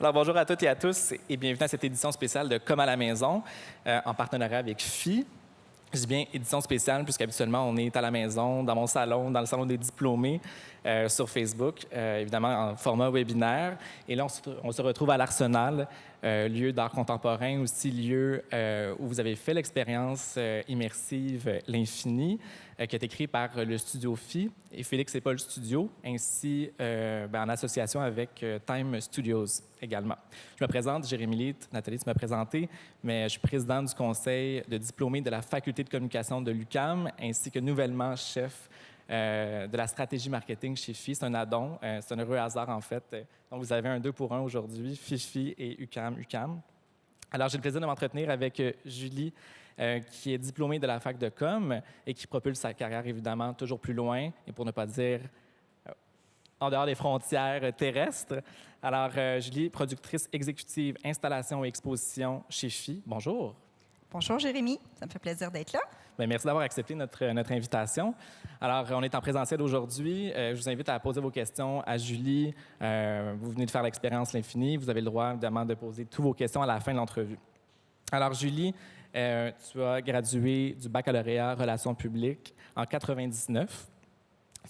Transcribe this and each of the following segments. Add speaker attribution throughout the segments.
Speaker 1: Alors, bonjour à toutes et à tous et bienvenue à cette édition spéciale de Comme à la maison en partenariat avec FI. Je dis bien édition spéciale puisqu'habituellement, on est à la maison, dans mon salon, dans le salon des diplômés, sur Facebook, évidemment en format webinaire. Et là, on se retrouve à l'Arsenal, lieu d'art contemporain, aussi lieu où vous avez fait l'expérience immersive L'Infini, qui est écrit par le studio FI et Félix et Paul Studio, ainsi en association avec Time Studios également. Je me présente, Jérémy Litt, Nathalie, tu m'as présenté, mais je suis président du conseil de diplômés de la Faculté de communication de l'UQAM, ainsi que nouvellement chef de la stratégie marketing chez FI. C'est un addon, c'est un heureux hasard en fait. Donc vous avez un 2 pour 1 aujourd'hui, FI et UQAM. Alors j'ai le plaisir de m'entretenir avec Julie, qui est diplômée de la Fac de Com et qui propulse sa carrière évidemment toujours plus loin, et pour ne pas dire en dehors des frontières terrestres. Alors, Julie, productrice exécutive, installation et exposition chez FI. Bonjour.
Speaker 2: Bonjour, Jérémy. Ça me fait plaisir d'être là.
Speaker 1: Bien, merci d'avoir accepté notre invitation. Alors, on est en présentiel aujourd'hui. Je vous invite à poser vos questions à Julie. Vous venez de faire l'expérience L'Infini. Vous avez le droit, évidemment, de poser toutes vos questions à la fin de l'entrevue. Alors, Julie, tu as gradué du baccalauréat Relations publiques en 1999.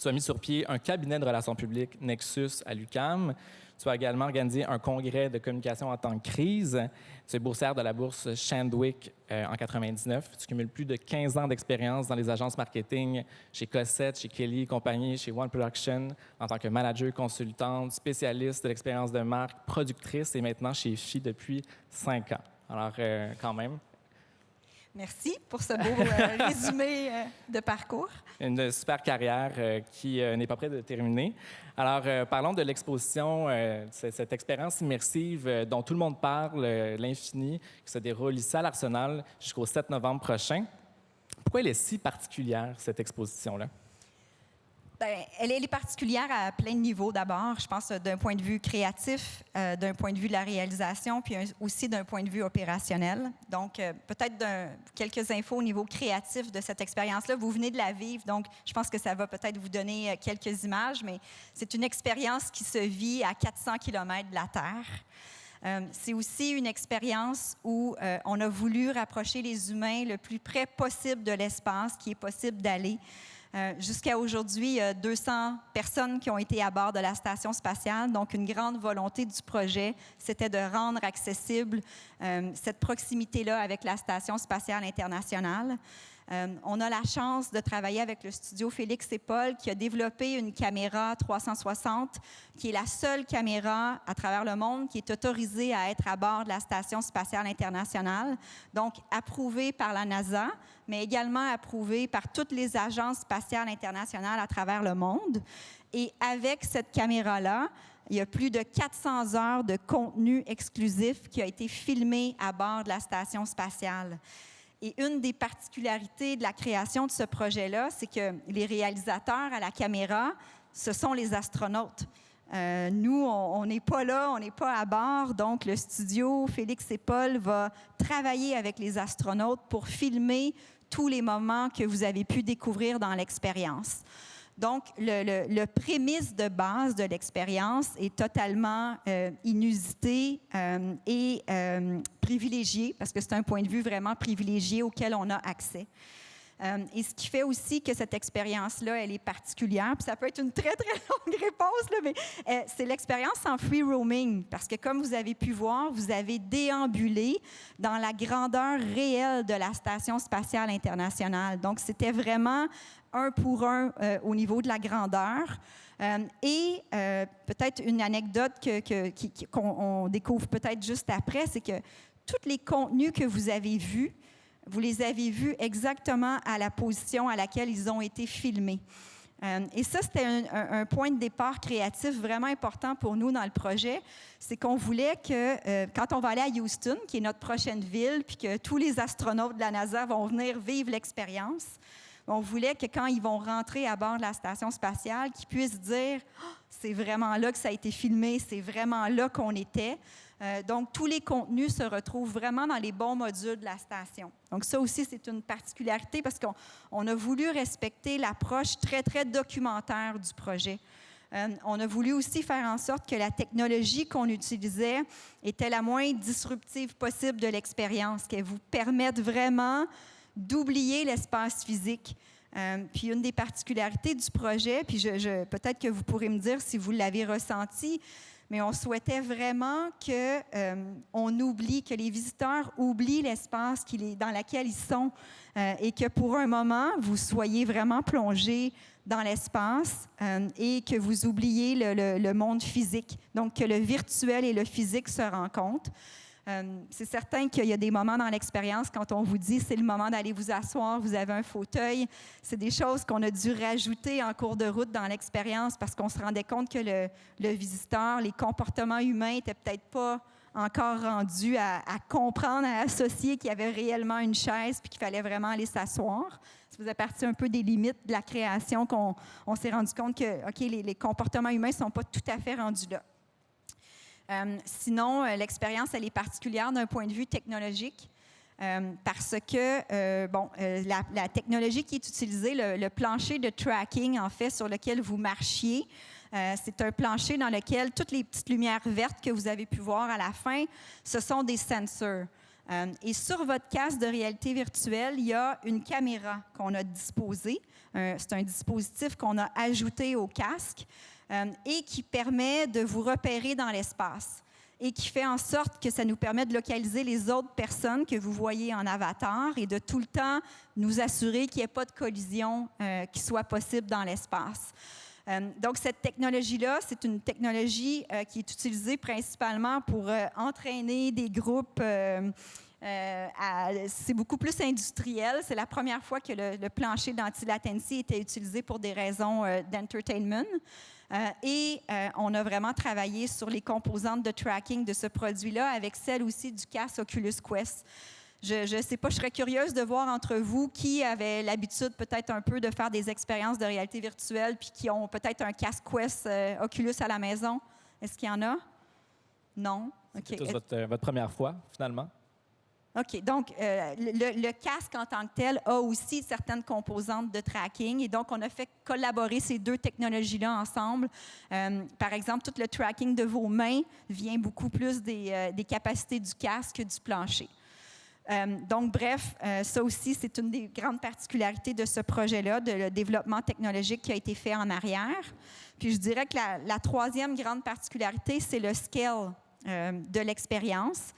Speaker 1: Tu as mis sur pied un cabinet de relations publiques Nexus à l'UQAM. Tu as également organisé un congrès de communication en temps de crise. Tu es boursière de la bourse Shandwick en 1999. Tu cumules plus de 15 ans d'expérience dans les agences marketing chez Cossette, chez Kelly et compagnie, chez One Production, en tant que manager, consultante, spécialiste de l'expérience de marque, productrice et maintenant chez FI depuis 5 ans. Alors, quand même.
Speaker 2: Merci pour ce beau résumé de parcours.
Speaker 1: Une super carrière qui n'est pas près de terminer. Alors, parlons de l'exposition, cette expérience immersive dont tout le monde parle, L'Infini, qui se déroule ici à l'Arsenal jusqu'au 7 novembre prochain. Pourquoi elle est si particulière, cette exposition-là?
Speaker 2: Bien, elle est particulière à plein de niveaux d'abord. Je pense d'un point de vue créatif, d'un point de vue de la réalisation, puis aussi d'un point de vue opérationnel. Donc, peut-être quelques infos au niveau créatif de cette expérience-là. Vous venez de la vivre, donc je pense que ça va peut-être vous donner quelques images, mais c'est une expérience qui se vit à 400 km de la Terre. C'est aussi une expérience où on a voulu rapprocher les humains le plus près possible de l'espace qui est possible d'aller. Jusqu'à aujourd'hui, il y a 200 personnes qui ont été à bord de la station spatiale. Donc, une grande volonté du projet, c'était de rendre accessible cette proximité-là avec la Station spatiale internationale. On a la chance de travailler avec le studio Félix et Paul qui a développé une caméra 360 qui est la seule caméra à travers le monde qui est autorisée à être à bord de la Station spatiale internationale, donc approuvée par la NASA, mais également approuvée par toutes les agences spatiales internationales à travers le monde. Et avec cette caméra-là, il y a plus de 400 heures de contenu exclusif qui a été filmé à bord de la Station spatiale. Et une des particularités de la création de ce projet-là, c'est que les réalisateurs à la caméra, ce sont les astronautes. Nous, on n'est pas là, on n'est pas à bord. Donc, le studio Félix et Paul va travailler avec les astronautes pour filmer tous les moments que vous avez pu découvrir dans l'expérience. Donc, le prémisse de base de l'expérience est totalement inusité et privilégié, parce que c'est un point de vue vraiment privilégié auquel on a accès. Et ce qui fait aussi que cette expérience-là, elle est particulière, puis ça peut être une très, très longue réponse, là, mais c'est l'expérience en free roaming, parce que comme vous avez pu voir, vous avez déambulé dans la grandeur réelle de la Station spatiale internationale. Donc, c'était vraiment un pour un au niveau de la grandeur. Peut-être une anecdote qu'on découvre peut-être juste après, c'est que tous les contenus que vous avez vus, vous les avez vus exactement à la position à laquelle ils ont été filmés. Et ça, c'était un point de départ créatif vraiment important pour nous dans le projet. C'est qu'on voulait que, quand on va aller à Houston, qui est notre prochaine ville, puis que tous les astronautes de la NASA vont venir vivre l'expérience, on voulait que quand ils vont rentrer à bord de la station spatiale, qu'ils puissent dire oh, « c'est vraiment là que ça a été filmé, c'est vraiment là qu'on était ». Donc, tous les contenus se retrouvent vraiment dans les bons modules de la station. Donc, ça aussi, c'est une particularité parce qu'on a voulu respecter l'approche très, très documentaire du projet. On a voulu aussi faire en sorte que la technologie qu'on utilisait était la moins disruptive possible de l'expérience, qu'elle vous permette vraiment d'oublier l'espace physique. Puis une des particularités du projet, puis peut-être que vous pourrez me dire si vous l'avez ressenti, mais on souhaitait vraiment qu'on oublie, que les visiteurs oublient l'espace dans lequel ils sont et que pour un moment, vous soyez vraiment plongés dans l'espace et que vous oubliez le monde physique. Donc, que le virtuel et le physique se rencontrent. C'est certain qu'il y a des moments dans l'expérience quand on vous dit c'est le moment d'aller vous asseoir, vous avez un fauteuil. C'est des choses qu'on a dû rajouter en cours de route dans l'expérience parce qu'on se rendait compte que le visiteur, les comportements humains n'étaient peut-être pas encore rendus à comprendre, à associer qu'il y avait réellement une chaise puis qu'il fallait vraiment aller s'asseoir. Ça faisait partie un peu des limites de la création qu'on s'est rendu compte que les comportements humains ne sont pas tout à fait rendus là. Sinon, l'expérience, elle est particulière d'un point de vue technologique parce que, la technologie qui est utilisée, le plancher de tracking, en fait, sur lequel vous marchiez, c'est un plancher dans lequel toutes les petites lumières vertes que vous avez pu voir à la fin, ce sont des sensors. Et sur votre casque de réalité virtuelle, il y a une caméra qu'on a disposée. C'est un dispositif qu'on a ajouté au casque. Et qui permet de vous repérer dans l'espace et qui fait en sorte que ça nous permet de localiser les autres personnes que vous voyez en avatar et de tout le temps nous assurer qu'il n'y ait pas de collision qui soit possible dans l'espace. Donc, cette technologie-là, c'est une technologie qui est utilisée principalement pour entraîner des groupes. C'est beaucoup plus industriel. C'est la première fois que le plancher d'anti-latency était utilisé pour des raisons d'entertainment. On a vraiment travaillé sur les composantes de tracking de ce produit-là avec celle aussi du casque Oculus Quest. Je ne sais pas, je serais curieuse de voir entre vous qui avait l'habitude peut-être un peu de faire des expériences de réalité virtuelle puis qui ont peut-être un casque Quest Oculus à la maison. Est-ce qu'il y en a? Non?
Speaker 1: C'est tous votre première fois, finalement?
Speaker 2: OK. Donc, le casque en tant que tel a aussi certaines composantes de tracking. Et donc, on a fait collaborer ces deux technologies-là ensemble. Par exemple, tout le tracking de vos mains vient beaucoup plus des capacités du casque que du plancher. Donc, bref, ça aussi, c'est une des grandes particularités de ce projet-là, de le développement technologique qui a été fait en arrière. Puis, je dirais que la troisième grande particularité, c'est le scale de l'expérience.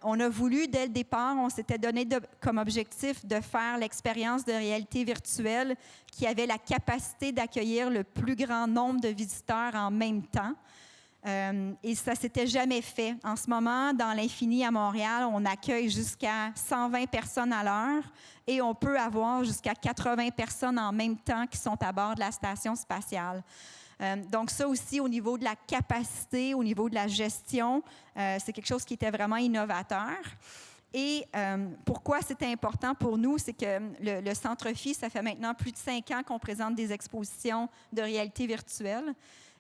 Speaker 2: On a voulu, dès le départ, on s'était donné comme objectif de faire l'expérience de réalité virtuelle qui avait la capacité d'accueillir le plus grand nombre de visiteurs en même temps. Et ça ne s'était jamais fait. En ce moment, dans l'Infini à Montréal, on accueille jusqu'à 120 personnes à l'heure et on peut avoir jusqu'à 80 personnes en même temps qui sont à bord de la station spatiale. Donc ça aussi, au niveau de la capacité, au niveau de la gestion, c'est quelque chose qui était vraiment innovateur. Et pourquoi c'était important pour nous, c'est que le Centre Phi, ça fait maintenant plus de 5 ans qu'on présente des expositions de réalité virtuelle.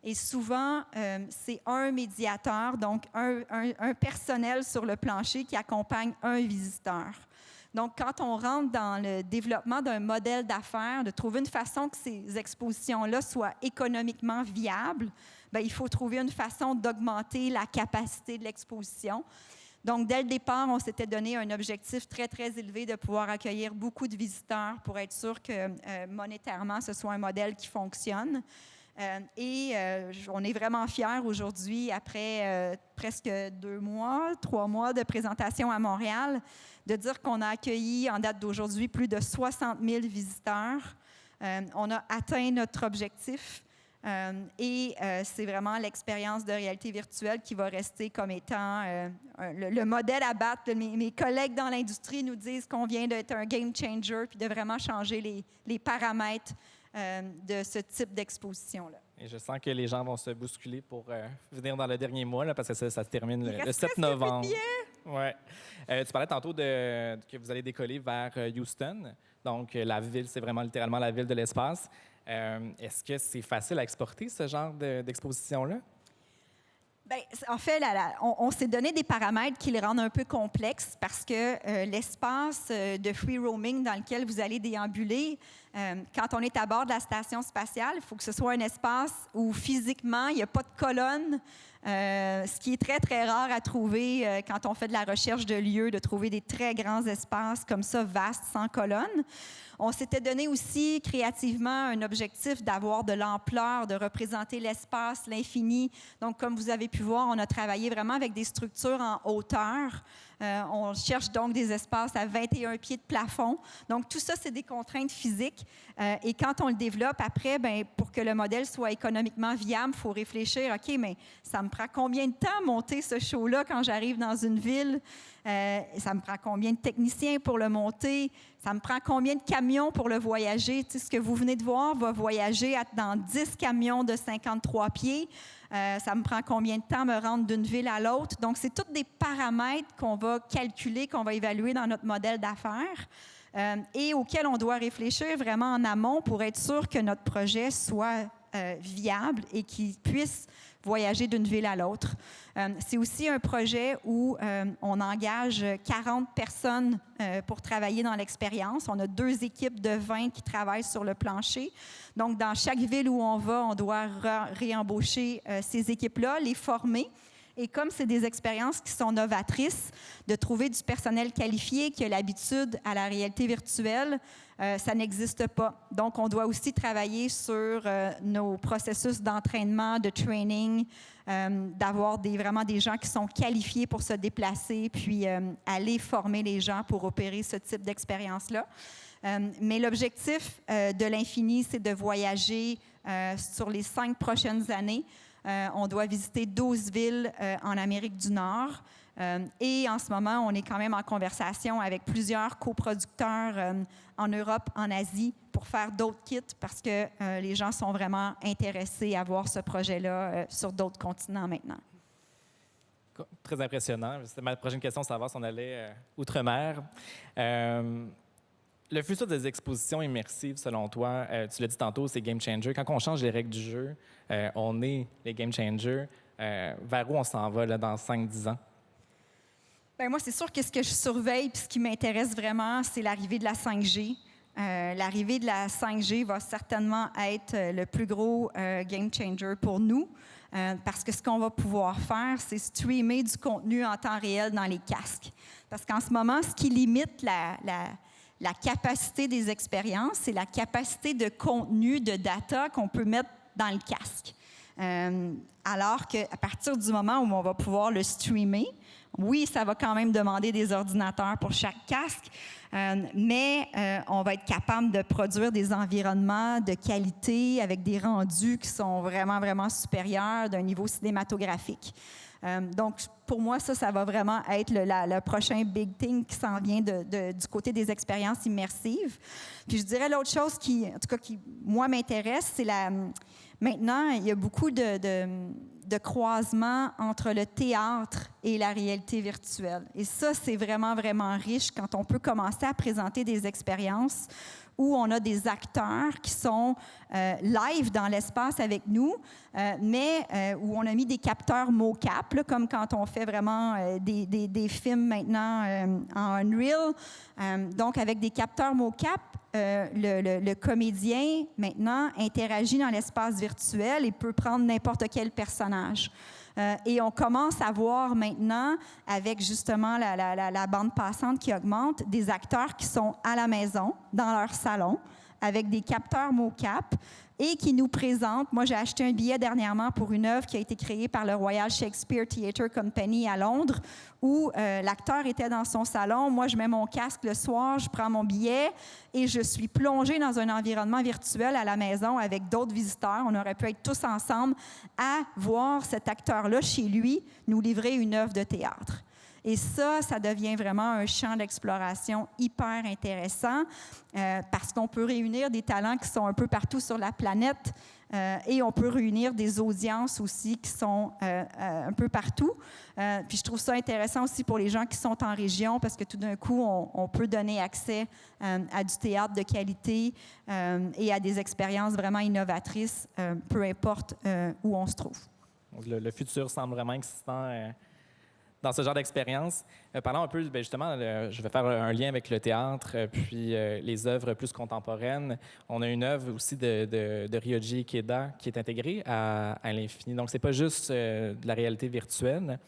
Speaker 2: Et souvent, c'est un médiateur, donc un personnel sur le plancher qui accompagne un visiteur. Donc, quand on rentre dans le développement d'un modèle d'affaires, de trouver une façon que ces expositions-là soient économiquement viables, bien, il faut trouver une façon d'augmenter la capacité de l'exposition. Donc, dès le départ, on s'était donné un objectif très, très élevé de pouvoir accueillir beaucoup de visiteurs pour être sûr que monétairement, ce soit un modèle qui fonctionne. On est vraiment fiers aujourd'hui, après presque 3 mois de présentation à Montréal, de dire qu'on a accueilli, en date d'aujourd'hui, plus de 60 000 visiteurs. On a atteint notre objectif c'est vraiment l'expérience de réalité virtuelle qui va rester comme étant le modèle à battre. Mes collègues dans l'industrie nous disent qu'on vient d'être un game changer puis de vraiment changer les paramètres de ce type d'exposition-là.
Speaker 1: Et je sens que les gens vont se bousculer pour venir dans le dernier mois, là, parce que ça se termine le 7 novembre. Ouais. Tu parlais tantôt que vous allez décoller vers Houston. Donc, la ville, c'est vraiment littéralement la ville de l'espace. Est-ce que c'est facile à exporter, ce genre d'exposition-là?
Speaker 2: Bien, en fait, on s'est donné des paramètres qui les rendent un peu complexes parce que l'espace de free roaming dans lequel vous allez déambuler, Quand on est à bord de la station spatiale, il faut que ce soit un espace où physiquement, il n'y a pas de colonne, ce qui est très, très rare à trouver quand on fait de la recherche de lieux, de trouver des très grands espaces comme ça, vastes, sans colonne. On s'était donné aussi créativement un objectif d'avoir de l'ampleur, de représenter l'espace, l'infini. Donc, comme vous avez pu voir, on a travaillé vraiment avec des structures en hauteur. On cherche donc des espaces à 21 pieds de plafond. Donc, tout ça, c'est des contraintes physiques. Et quand on le développe après, bien, pour que le modèle soit économiquement viable, il faut réfléchir, OK, mais ça me prend combien de temps monter ce show-là quand j'arrive dans une ville? Ça me prend combien de techniciens pour le monter? Ça me prend combien de camions pour le voyager? Tu sais, ce que vous venez de voir va voyager dans 10 camions de 53 pieds. Ça me prend combien de temps me rendre d'une ville à l'autre? Donc, c'est tous des paramètres qu'on va calculer, qu'on va évaluer dans notre modèle d'affaires et auxquels on doit réfléchir vraiment en amont pour être sûr que notre projet soit viable et qu'il puisse voyager d'une ville à l'autre. C'est aussi un projet où on engage 40 personnes pour travailler dans l'expérience. On a 2 équipes de 20 qui travaillent sur le plancher. Donc, dans chaque ville où on va, on doit réembaucher ces équipes-là, les former. Et comme c'est des expériences qui sont novatrices, de trouver du personnel qualifié qui a l'habitude à la réalité virtuelle, ça n'existe pas. Donc, on doit aussi travailler sur nos processus d'entraînement, de training, d'avoir vraiment des gens qui sont qualifiés pour se déplacer, puis aller former les gens pour opérer ce type d'expérience-là. Mais l'objectif de l'Infini, c'est de voyager sur les 5 prochaines années. On doit visiter 12 villes en Amérique du Nord. Et en ce moment, on est quand même en conversation avec plusieurs coproducteurs en Europe, en Asie, pour faire d'autres kits parce que les gens sont vraiment intéressés à voir ce projet-là sur d'autres continents maintenant.
Speaker 1: Très impressionnant. C'était ma prochaine question, savoir si on allait outre-mer. Le futur des expositions immersives, selon toi, tu l'as dit tantôt, c'est game changer. Quand on change les règles du jeu, on est les game changers. Vers où on s'en va là, dans 5-10 ans?
Speaker 2: Bien, moi, c'est sûr que ce que je surveille et ce qui m'intéresse vraiment, c'est l'arrivée de la 5G. L'arrivée de la 5G va certainement être le plus gros game changer pour nous. Parce que ce qu'on va pouvoir faire, c'est streamer du contenu en temps réel dans les casques. Parce qu'en ce moment, ce qui limite la capacité des expériences, c'est la capacité de contenu, de data qu'on peut mettre dans le casque. Alors qu'à partir du moment où on va pouvoir le streamer, oui, ça va quand même demander des ordinateurs pour chaque casque, mais on va être capable de produire des environnements de qualité avec des rendus qui sont vraiment, vraiment supérieurs d'un niveau cinématographique. Donc, pour moi, ça va vraiment être le prochain big thing qui s'en vient du côté des expériences immersives. Puis je dirais l'autre chose qui, en tout cas, qui, moi, m'intéresse, c'est maintenant, il y a beaucoup de croisements entre le théâtre et la réalité virtuelle. Et ça, c'est vraiment, vraiment riche quand on peut commencer à présenter des expériences où on a des acteurs qui sont live dans l'espace avec nous, mais où on a mis des capteurs mocap, là, comme quand on fait vraiment des films maintenant en Unreal. Donc, avec des capteurs mocap, le comédien, maintenant, interagit dans l'espace virtuel et peut prendre n'importe quel personnage. Et on commence à voir maintenant, avec justement la bande passante qui augmente, des acteurs qui sont à la maison, dans leur salon, avec des capteurs mocap et qui nous présentent. Moi, j'ai acheté un billet dernièrement pour une œuvre qui a été créée par le Royal Shakespeare Theatre Company à Londres, où l'acteur était dans son salon. Moi, je mets mon casque le soir, je prends mon billet et je suis plongée dans un environnement virtuel à la maison avec d'autres visiteurs. On aurait pu être tous ensemble à voir cet acteur-là chez lui nous livrer une œuvre de théâtre. Et ça devient vraiment un champ d'exploration hyper intéressant parce qu'on peut réunir des talents qui sont un peu partout sur la planète et on peut réunir des audiences aussi qui sont un peu partout. Puis je trouve ça intéressant aussi pour les gens qui sont en région parce que tout d'un coup, on peut donner accès à du théâtre de qualité et à des expériences vraiment innovatrices, peu importe où on se trouve.
Speaker 1: Le futur semble vraiment excitant. dans ce genre d'expérience. Parlons un peu, justement, je vais faire un lien avec le théâtre, puis les œuvres plus contemporaines. On a une œuvre aussi de Ryoji Ikeda qui est intégrée à l'infini. Donc, c'est pas juste de la réalité virtuelle.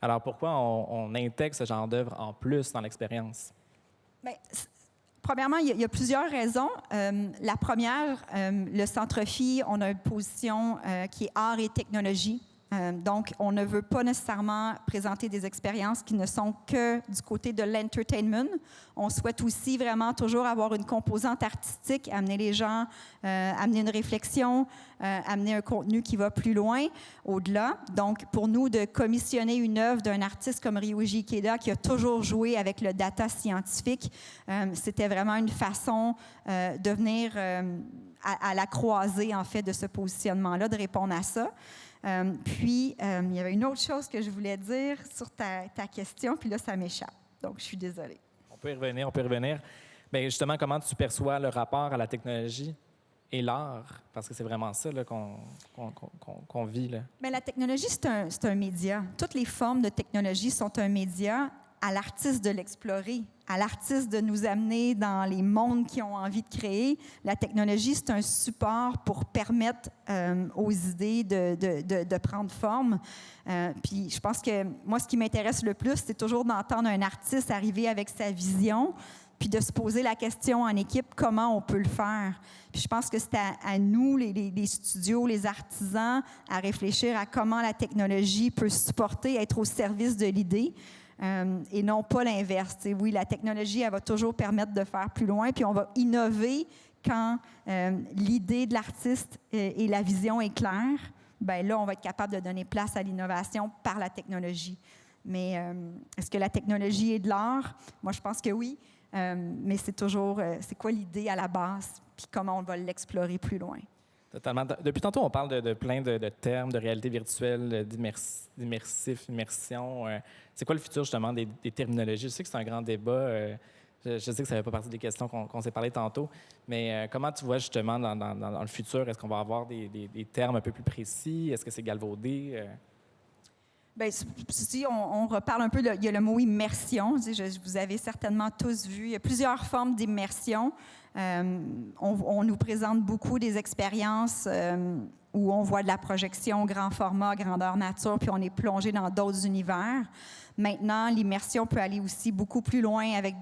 Speaker 1: Alors, pourquoi on intègre ce genre d'œuvre en plus dans l'expérience?
Speaker 2: Bien, premièrement, il y a plusieurs raisons. La première, le Centre Phi, on a une position qui est art et technologie. Donc, on ne veut pas nécessairement présenter des expériences qui ne sont que du côté de l'entertainment. On souhaite aussi vraiment toujours avoir une composante artistique, amener les gens, amener une réflexion, amener un contenu qui va plus loin, au-delà. Donc, pour nous, de commissionner une œuvre d'un artiste comme Ryoji Ikeda, qui a toujours joué avec le data scientifique, c'était vraiment une façon de venir à la croisée, en fait, de ce positionnement-là, de répondre à ça. Puis, il y avait une autre chose que je voulais dire sur ta question, puis là, ça m'échappe. Donc, je suis désolée.
Speaker 1: On peut y revenir. Bien, justement, comment tu perçois le rapport à la technologie et l'art? Parce que c'est vraiment ça là, qu'on vit. Là.
Speaker 2: Bien, la technologie, c'est un média. Toutes les formes de technologie sont un média. À l'artiste de l'explorer, à l'artiste de nous amener dans les mondes qu'ils ont envie de créer. La technologie, c'est un support pour permettre aux idées de prendre forme. Puis je pense que moi, ce qui m'intéresse le plus, c'est toujours d'entendre un artiste arriver avec sa vision, puis de se poser la question en équipe, comment on peut le faire. Puis je pense que c'est à nous, les studios, les artisans, à réfléchir à comment la technologie peut supporter, être au service de l'idée. Et non pas l'inverse. Oui, la technologie, elle va toujours permettre de faire plus loin, puis on va innover quand l'idée de l'artiste et la vision est claire. Bien là, on va être capable de donner place à l'innovation par la technologie. Mais est-ce que la technologie est de l'art? Moi, je pense que oui, mais c'est toujours, c'est quoi l'idée à la base, puis comment on va l'explorer plus loin.
Speaker 1: Totalement. Depuis tantôt, on parle de plein de termes, de réalité virtuelle, d'immersif, immersion. C'est quoi le futur, justement, des terminologies? Je sais que c'est un grand débat. Je sais que ça ne fait pas partie des questions qu'on s'est parlé tantôt. Mais comment tu vois, justement, dans le futur, est-ce qu'on va avoir des termes un peu plus précis? Est-ce que c'est galvaudé?
Speaker 2: Bien, si on reparle un peu, il y a le mot immersion. Vous avez certainement tous vu, il y a plusieurs formes d'immersion. On nous présente beaucoup des expériences où on voit de la projection grand format, grandeur nature, puis on est plongé dans d'autres univers. Maintenant, l'immersion peut aller aussi beaucoup plus loin avec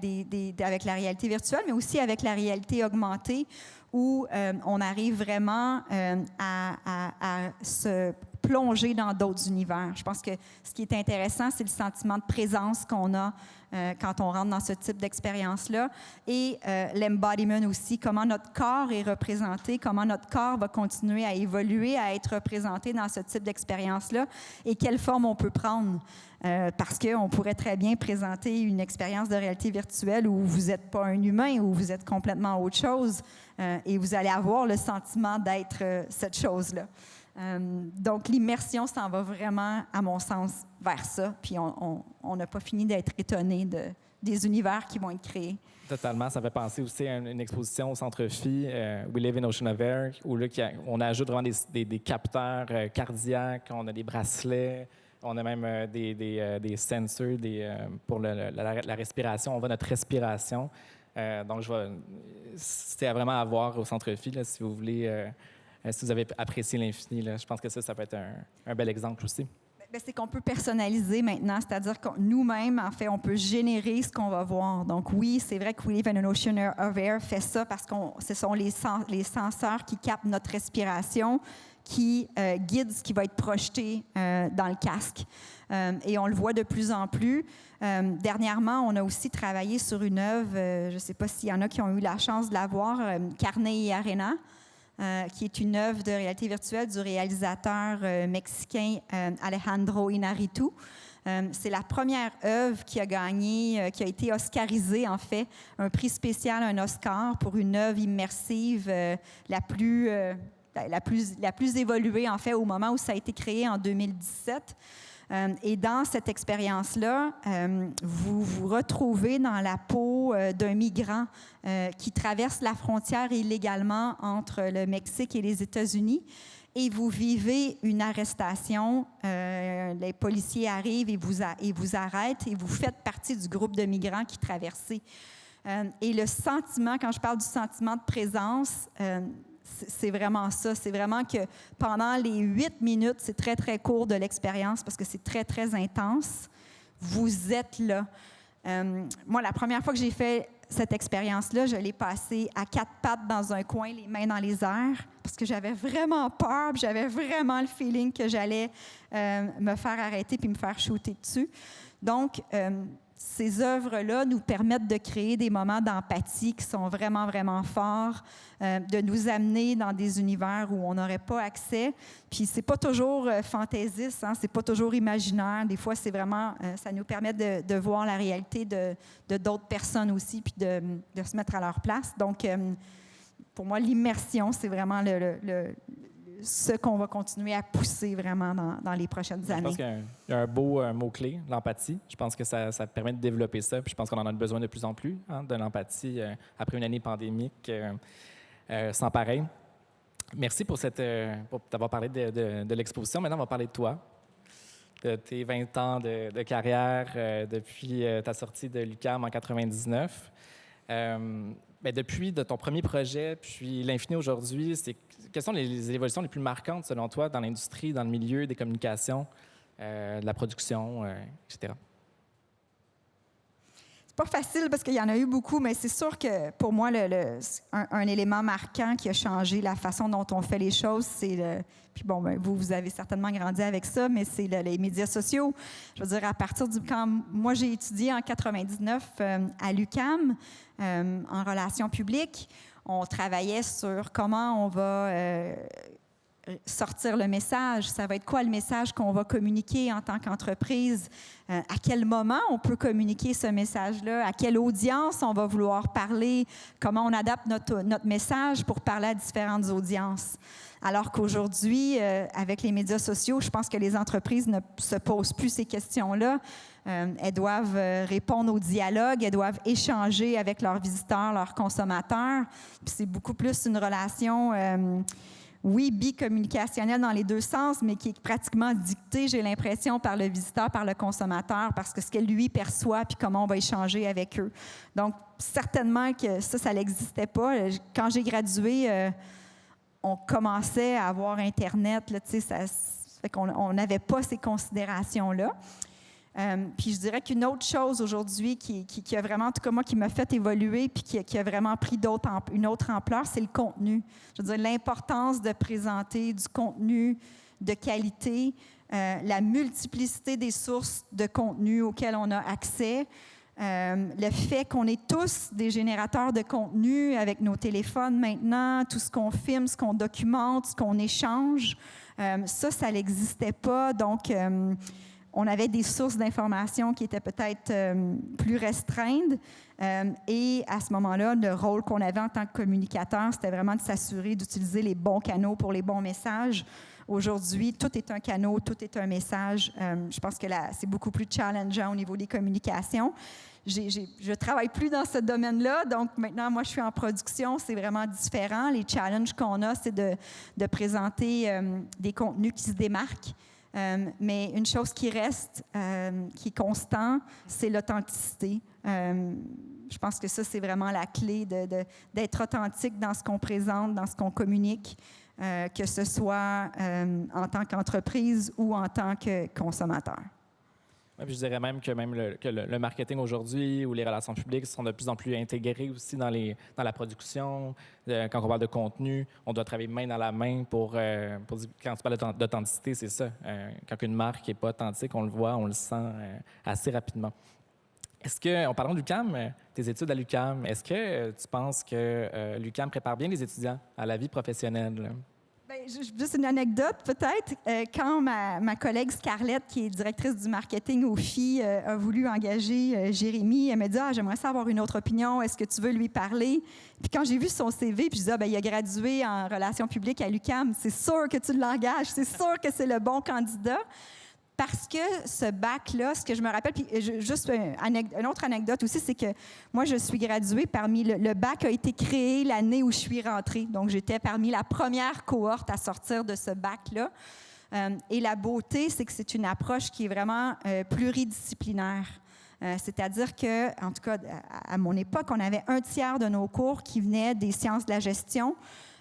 Speaker 2: la réalité virtuelle, mais aussi avec la réalité augmentée, où on arrive vraiment à se plonger dans d'autres univers. Je pense que ce qui est intéressant, c'est le sentiment de présence qu'on a quand on rentre dans ce type d'expérience-là. Et l'embodiment aussi, comment notre corps est représenté, comment notre corps va continuer à évoluer, à être représenté dans ce type d'expérience-là et quelle forme on peut prendre. Parce qu'on pourrait très bien présenter une expérience de réalité virtuelle où vous n'êtes pas un humain, où vous êtes complètement autre chose, et vous allez avoir le sentiment d'être cette chose-là. Donc, l'immersion s'en va vraiment, à mon sens, vers ça. Puis, on n'a pas fini d'être étonné des univers qui vont être créés.
Speaker 1: Totalement. Ça fait penser aussi à une exposition au Centre Phi, We Live in Ocean of Air, où là, on ajoute vraiment des capteurs cardiaques, on a des bracelets, on a même des sensors pour la respiration. On voit notre respiration. Donc, c'était vraiment à voir au Centre Phi, là, si vous voulez... si vous avez apprécié l'infini, là, je pense que ça peut être un bel exemple aussi.
Speaker 2: Bien, c'est qu'on peut personnaliser maintenant, c'est-à-dire que nous-mêmes, en fait, on peut générer ce qu'on va voir. Donc oui, c'est vrai que We Live in an Ocean of Air fait ça parce que ce sont les senseurs qui captent notre respiration, qui guident ce qui va être projeté dans le casque. Et on le voit de plus en plus. Dernièrement, on a aussi travaillé sur une œuvre, je ne sais pas s'il y en a qui ont eu la chance de la voir, Carne y Arena, qui est une œuvre de réalité virtuelle du réalisateur mexicain Alejandro Iñárritu. C'est la première œuvre qui a gagné, qui a été oscarisée, en fait, un prix spécial, un Oscar, pour une œuvre immersive la plus la plus évoluée, en fait, au moment où ça a été créé en 2017. Et dans cette expérience-là, vous vous retrouvez dans la peau d'un migrant qui traverse la frontière illégalement entre le Mexique et les États-Unis. Et vous vivez une arrestation. Les policiers arrivent et vous arrêtent et vous faites partie du groupe de migrants qui traversaient. Et le sentiment, quand je parle du sentiment de présence, c'est vraiment ça. C'est vraiment que pendant les 8 minutes, c'est très, très court de l'expérience parce que c'est très, très intense, vous êtes là. Moi, la première fois que j'ai fait cette expérience-là, je l'ai passée à 4 pattes dans un coin, les mains dans les airs, parce que j'avais vraiment peur, j'avais vraiment le feeling que j'allais me faire arrêter puis me faire shooter dessus. Donc, ces œuvres-là nous permettent de créer des moments d'empathie qui sont vraiment, vraiment forts, de nous amener dans des univers où on n'aurait pas accès. Puis c'est pas toujours fantaisiste, hein, c'est pas toujours imaginaire. Des fois, c'est vraiment, ça nous permet de voir la réalité de d'autres personnes aussi, puis de se mettre à leur place. Donc, pour moi, l'immersion, c'est vraiment ce qu'on va continuer à pousser vraiment dans les prochaines années.
Speaker 1: Je pense qu'il y a un beau mot-clé, l'empathie. Je pense que ça permet de développer ça. Puis je pense qu'on en a besoin de plus en plus, hein, de l'empathie après une année pandémique sans pareil. Merci pour t'avoir parlé de l'exposition. Maintenant, on va parler de toi, de tes 20 ans de carrière depuis ta sortie de l'UQAM en 99. Depuis ton premier projet, puis l'Infini aujourd'hui, quelles sont les évolutions les plus marquantes, selon toi, dans l'industrie, dans le milieu des communications, de la production, etc.?
Speaker 2: C'est pas facile parce qu'il y en a eu beaucoup, mais c'est sûr que pour moi, un élément marquant qui a changé la façon dont on fait les choses, c'est puis bon, vous avez certainement grandi avec ça, mais c'est les médias sociaux. Je veux dire, à partir quand moi j'ai étudié en 99 à l'UQAM en relations publiques, on travaillait sur comment on va sortir le message. Ça va être quoi le message qu'on va communiquer en tant qu'entreprise? À quel moment on peut communiquer ce message-là? À quelle audience on va vouloir parler? Comment on adapte notre message pour parler à différentes audiences? Alors qu'aujourd'hui, avec les médias sociaux, je pense que les entreprises ne se posent plus ces questions-là. Elles doivent répondre au dialogue, elles doivent échanger avec leurs visiteurs, leurs consommateurs. Puis c'est beaucoup plus une relation... oui, bicommunicationnel dans les deux sens, mais qui est pratiquement dicté, j'ai l'impression, par le visiteur, par le consommateur, parce que ce que lui perçoit, puis comment on va échanger avec eux. Donc, certainement que ça n'existait pas. Quand j'ai gradué, on commençait à avoir Internet, là, ça fait qu'on n'avait pas ces considérations-là. Puis je dirais qu'une autre chose aujourd'hui qui a vraiment, en tout cas moi, qui m'a fait évoluer puis qui a vraiment pris une autre ampleur, c'est le contenu. Je veux dire, l'importance de présenter du contenu de qualité, la multiplicité des sources de contenu auxquelles on a accès, le fait qu'on est tous des générateurs de contenu avec nos téléphones maintenant, tout ce qu'on filme, ce qu'on documente, ce qu'on échange, ça n'existait pas. Donc, on avait des sources d'informations qui étaient peut-être plus restreintes. Et à ce moment-là, le rôle qu'on avait en tant que communicateur, c'était vraiment de s'assurer d'utiliser les bons canaux pour les bons messages. Aujourd'hui, tout est un canal, tout est un message. Je pense que c'est beaucoup plus challengeant au niveau des communications. Je ne travaille plus dans ce domaine-là, donc maintenant, moi, je suis en production, c'est vraiment différent. Les challenges qu'on a, c'est de présenter des contenus qui se démarquent. Mais une chose qui reste, qui est constant, c'est l'authenticité. Je pense que ça, c'est vraiment la clé d'être authentique dans ce qu'on présente, dans ce qu'on communique, que ce soit en tant qu'entreprise ou en tant que consommateur.
Speaker 1: Ouais, je dirais même que le marketing aujourd'hui ou les relations publiques sont de plus en plus intégrés aussi dans la production. Quand on parle de contenu, on doit travailler main dans la main pour quand tu parles d'authenticité, c'est ça. Quand une marque n'est pas authentique, on le voit, on le sent assez rapidement. En parlant de l'UQAM, tes études à l'UQAM, est-ce que tu penses que l'UQAM prépare bien les étudiants à la vie professionnelle?
Speaker 2: Bien, Juste une anecdote, peut-être. Quand ma collègue Scarlett, qui est directrice du marketing au FI, a voulu engager Jérémy, elle m'a dit « Ah, j'aimerais ça avoir une autre opinion. Est-ce que tu veux lui parler? » Puis quand j'ai vu son CV, puis je dis « Ah, ben il a gradué en relations publiques à l'UQAM. C'est sûr que tu l'engages. C'est sûr que c'est le bon candidat. » Parce que ce bac-là, ce que je me rappelle, puis juste une autre anecdote aussi, c'est que moi, je suis graduée parmi... Le bac a été créé l'année où je suis rentrée. Donc, j'étais parmi la première cohorte à sortir de ce bac-là. Et la beauté, c'est que c'est une approche qui est vraiment pluridisciplinaire. C'est-à-dire que, en tout cas, à mon époque, on avait 1/3 de nos cours qui venaient des sciences de la gestion,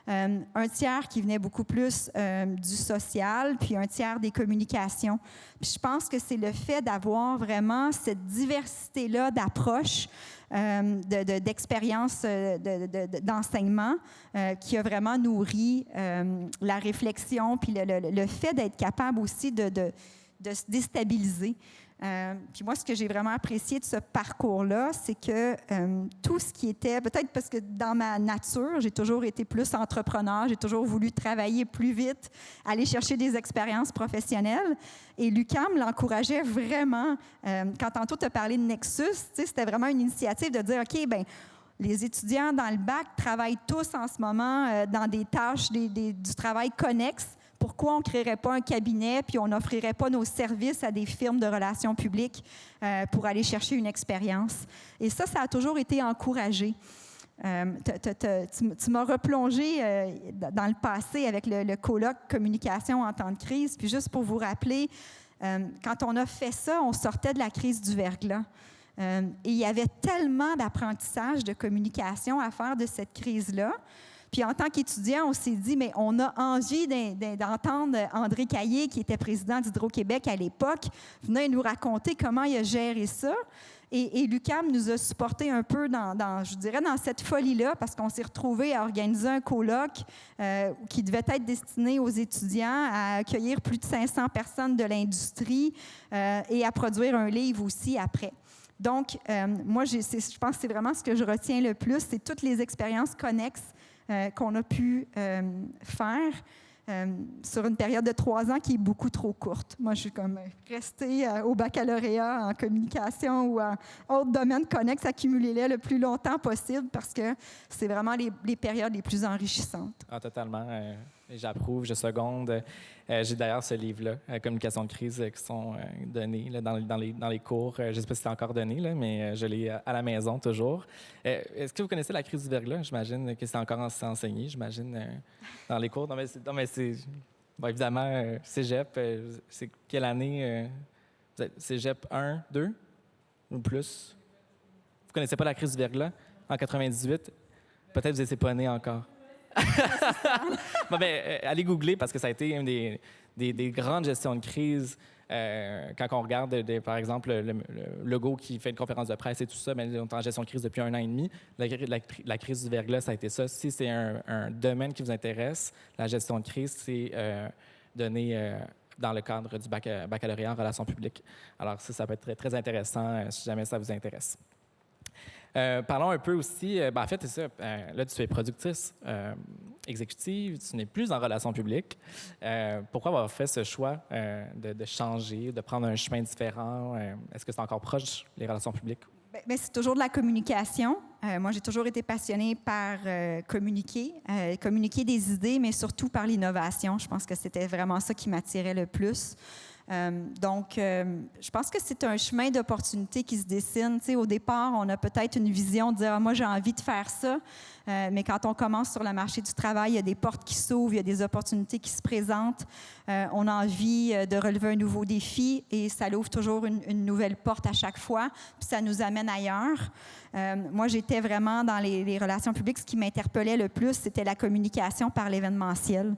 Speaker 2: 1/3 qui venait beaucoup plus du social, puis 1/3 des communications. Puis je pense que c'est le fait d'avoir vraiment cette diversité-là d'approches, d'expériences d'enseignement qui a vraiment nourri la réflexion, puis le fait d'être capable aussi de se déstabiliser. Puis moi, ce que j'ai vraiment apprécié de ce parcours-là, c'est que tout ce qui était, peut-être parce que dans ma nature, j'ai toujours été plus entrepreneur, j'ai toujours voulu travailler plus vite, aller chercher des expériences professionnelles. Et l'UQAM l'encourageait vraiment. Quand tantôt tu as parlé de Nexus, c'était vraiment une initiative de dire, OK, bien, les étudiants dans le bac travaillent tous en ce moment dans des tâches, du travail connexe. Pourquoi on ne créerait pas un cabinet puis on n'offrirait pas nos services à des firmes de relations publiques pour aller chercher une expérience? Et ça a toujours été encouragé. Tu m'as replongé dans le passé avec le colloque communication en temps de crise. Puis juste pour vous rappeler, quand on a fait ça, on sortait de la crise du verglas. Et il y avait tellement d'apprentissage de communication à faire de cette crise-là. Puis en tant qu'étudiant, on s'est dit, mais on a envie d'entendre André Caillé, qui était président d'Hydro-Québec à l'époque, venir nous raconter comment il a géré ça. Et l'UQAM nous a supporté un peu je dirais, dans cette folie-là, parce qu'on s'est retrouvés à organiser un colloque qui devait être destiné aux étudiants, à accueillir plus de 500 personnes de l'industrie et à produire un livre aussi après. Donc, moi, je pense que c'est vraiment ce que je retiens le plus, c'est toutes les expériences connexes qu'on a pu faire sur une période de 3 ans qui est beaucoup trop courte. Moi, je suis comme restée au baccalauréat en communication ou en autres domaines connexes, accumuler-les le plus longtemps possible parce que c'est vraiment les périodes les plus enrichissantes.
Speaker 1: Ah, totalement. J'approuve, je seconde. J'ai d'ailleurs ce livre-là, Communication de crise, qui sont donnés là, dans les cours. Je ne sais pas si c'est encore donné, là, mais je l'ai à la maison toujours. Est-ce que vous connaissez la crise du verglas? J'imagine que c'est encore enseigné, dans les cours. Non, mais c'est bon, évidemment, cégep. C'est quelle année? Cégep 1, 2 ou plus? Vous ne connaissez pas la crise du verglas en 98? Peut-être que vous n'étiez pas né encore. Bon, allez googler parce que ça a été une des grandes gestions de crise. Quand on regarde, par exemple, le Legault qui fait une conférence de presse et tout ça, on est en gestion de crise depuis 1 an et demi. La crise du verglas, ça a été ça. Si c'est un domaine qui vous intéresse, la gestion de crise, c'est donné dans le cadre du baccalauréat en relations publiques. Alors ça peut être très, très intéressant si jamais ça vous intéresse. Parlons un peu aussi, en fait, c'est ça, là, tu es productrice exécutive, tu n'es plus en relations publiques. Pourquoi avoir fait ce choix de changer, de prendre un chemin différent? Est-ce que c'est encore proche, les relations publiques?
Speaker 2: Bien, c'est toujours de la communication. Moi, j'ai toujours été passionnée par communiquer des idées, mais surtout par l'innovation. Je pense que c'était vraiment ça qui m'attirait le plus. Donc, je pense que c'est un chemin d'opportunité qui se dessine. Tu sais, au départ, on a peut-être une vision de dire « moi, j'ai envie de faire ça », mais quand on commence sur le marché du travail, il y a des portes qui s'ouvrent, il y a des opportunités qui se présentent. On a envie de relever un nouveau défi et ça ouvre toujours une nouvelle porte à chaque fois, puis ça nous amène ailleurs. Moi, j'étais vraiment dans les relations publiques. Ce qui m'interpellait le plus, c'était la communication par l'événementiel.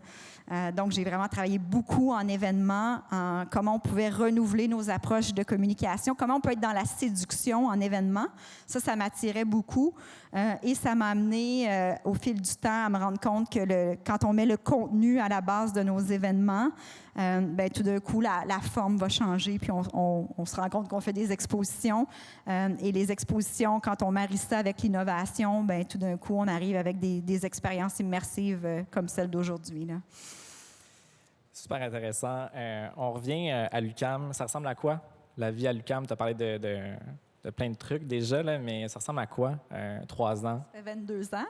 Speaker 2: Donc, j'ai vraiment travaillé beaucoup en événements, en comment on pouvait renouveler nos approches de communication, comment on peut être dans la séduction en événements. Ça m'attirait beaucoup. Et ça m'a amené, au fil du temps, à me rendre compte que quand on met le contenu à la base de nos événements, tout d'un coup, la forme va changer, puis on se rend compte qu'on fait des expositions. Et les expositions, quand on marie ça avec l'innovation, tout d'un coup, on arrive avec des expériences immersives comme celle d'aujourd'hui, là.
Speaker 1: Super intéressant. On revient à l'UQAM. Ça ressemble à quoi, la vie à l'UQAM? Tu as parlé de plein de trucs déjà, là, mais ça ressemble à quoi, 3 ans?
Speaker 2: Ça fait 22 ans.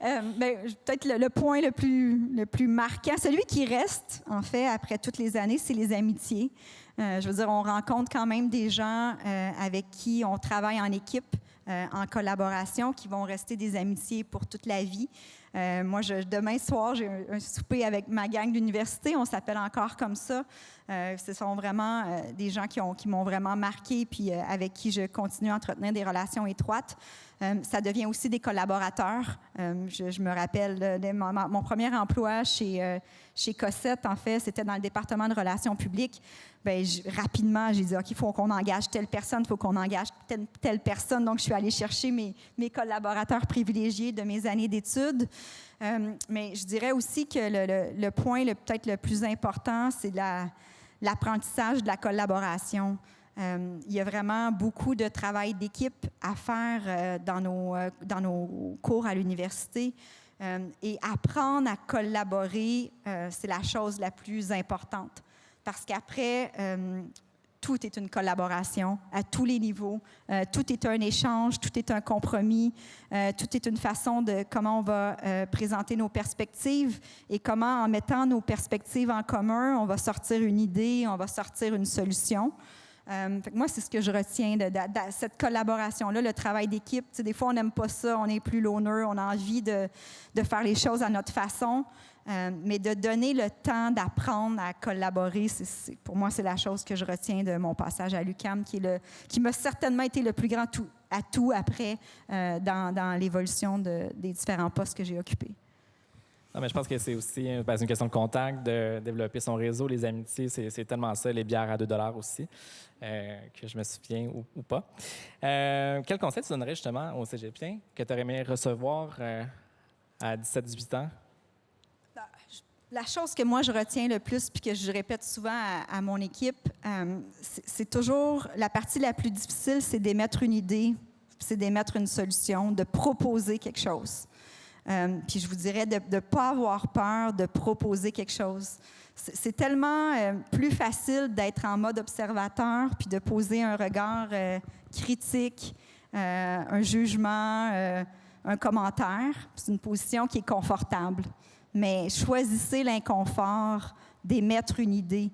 Speaker 2: Peut-être le point le plus marquant, celui qui reste, en fait, après toutes les années, c'est les amitiés. Je veux dire, on rencontre quand même des gens avec qui on travaille en équipe, en collaboration, qui vont rester des amitiés pour toute la vie. Moi, demain soir, j'ai un souper avec ma gang d'université. On s'appelle encore comme ça. Ce sont vraiment des gens qui m'ont vraiment marqué, puis avec qui je continue à entretenir des relations étroites. Ça devient aussi des collaborateurs. Je me rappelle, mon premier emploi chez Cossette, en fait, c'était dans le département de relations publiques. Bien, rapidement, j'ai dit, OK, il faut qu'on engage telle personne, il faut qu'on engage telle personne. Donc, je suis allée chercher mes collaborateurs privilégiés de mes années d'études. Mais je dirais aussi que le point peut-être le plus important, c'est l'apprentissage de la collaboration. Il y a vraiment beaucoup de travail d'équipe à faire dans nos cours à l'université. Et apprendre à collaborer, c'est la chose la plus importante. Parce qu'après, tout est une collaboration à tous les niveaux. Tout est un échange, tout est un compromis, tout est une façon de comment on va présenter nos perspectives et comment, en mettant nos perspectives en commun, on va sortir une idée, on va sortir une solution. Moi, c'est ce que je retiens de cette collaboration-là, le travail d'équipe. Tu sais, des fois, on n'aime pas ça, on est plus loner, on a envie de faire les choses à notre façon. Mais de donner le temps d'apprendre à collaborer, pour moi, c'est la chose que je retiens de mon passage à l'UQAM, qui m'a certainement été le plus grand atout après dans l'évolution des différents postes que j'ai occupés.
Speaker 1: Non, mais je pense que c'est aussi une question de contact, de développer son réseau, les amitiés, c'est tellement ça, les bières à 2 $ aussi, que je me souviens ou pas. Quel conseil tu donnerais justement aux cégepiens que tu aurais aimé recevoir à 17-18 ans?
Speaker 2: La chose que moi, je retiens le plus puis que je répète souvent à mon équipe, c'est toujours la partie la plus difficile, c'est d'émettre une idée, c'est d'émettre une solution, de proposer quelque chose. Puis je vous dirais de ne pas avoir peur de proposer quelque chose. C'est tellement plus facile d'être en mode observateur puis de poser un regard critique, un jugement, un commentaire. C'est une position qui est confortable. Mais choisissez l'inconfort d'émettre une idée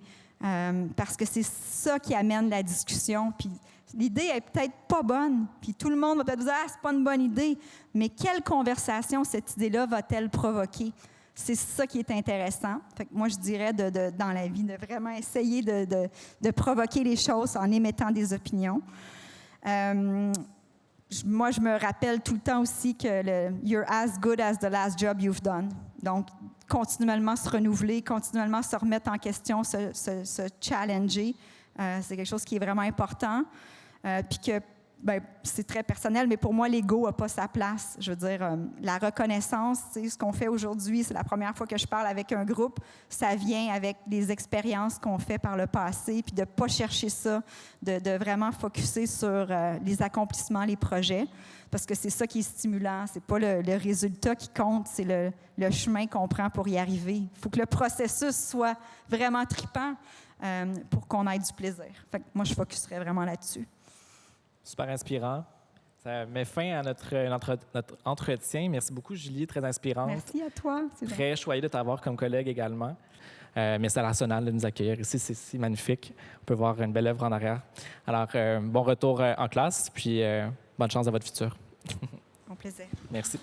Speaker 2: parce que c'est ça qui amène la discussion. Puis l'idée est peut-être pas bonne, puis tout le monde va peut-être dire « Ah, c'est pas une bonne idée », mais quelle conversation cette idée-là va-t-elle provoquer? C'est ça qui est intéressant. Fait que moi, je dirais dans la vie, de vraiment essayer de provoquer les choses en émettant des opinions. Moi, je me rappelle tout le temps aussi que you're as good as the last job you've done. Donc, continuellement se renouveler, continuellement se remettre en question, se challenger, c'est quelque chose qui est vraiment important. Puis que, c'est très personnel, mais pour moi, l'ego n'a pas sa place. Je veux dire, la reconnaissance, ce qu'on fait aujourd'hui, c'est la première fois que je parle avec un groupe, ça vient avec les expériences qu'on fait par le passé, puis de ne pas chercher ça, de vraiment focusser sur les accomplissements, les projets, parce que c'est ça qui est stimulant. C'est pas le résultat qui compte, c'est le chemin qu'on prend pour y arriver. Il faut que le processus soit vraiment trippant pour qu'on ait du plaisir. Fait que moi, je focuserais vraiment là-dessus.
Speaker 1: Super inspirant. Ça met fin à notre entretien. Merci beaucoup, Julie. Très inspirante.
Speaker 2: Merci à toi.
Speaker 1: Très choyé de t'avoir comme collègue également. Merci à l'Arsenal de nous accueillir ici. C'est magnifique. On peut voir une belle œuvre en arrière. Alors, bon retour en classe, puis bonne chance à votre futur.
Speaker 2: Mon plaisir.
Speaker 1: Merci.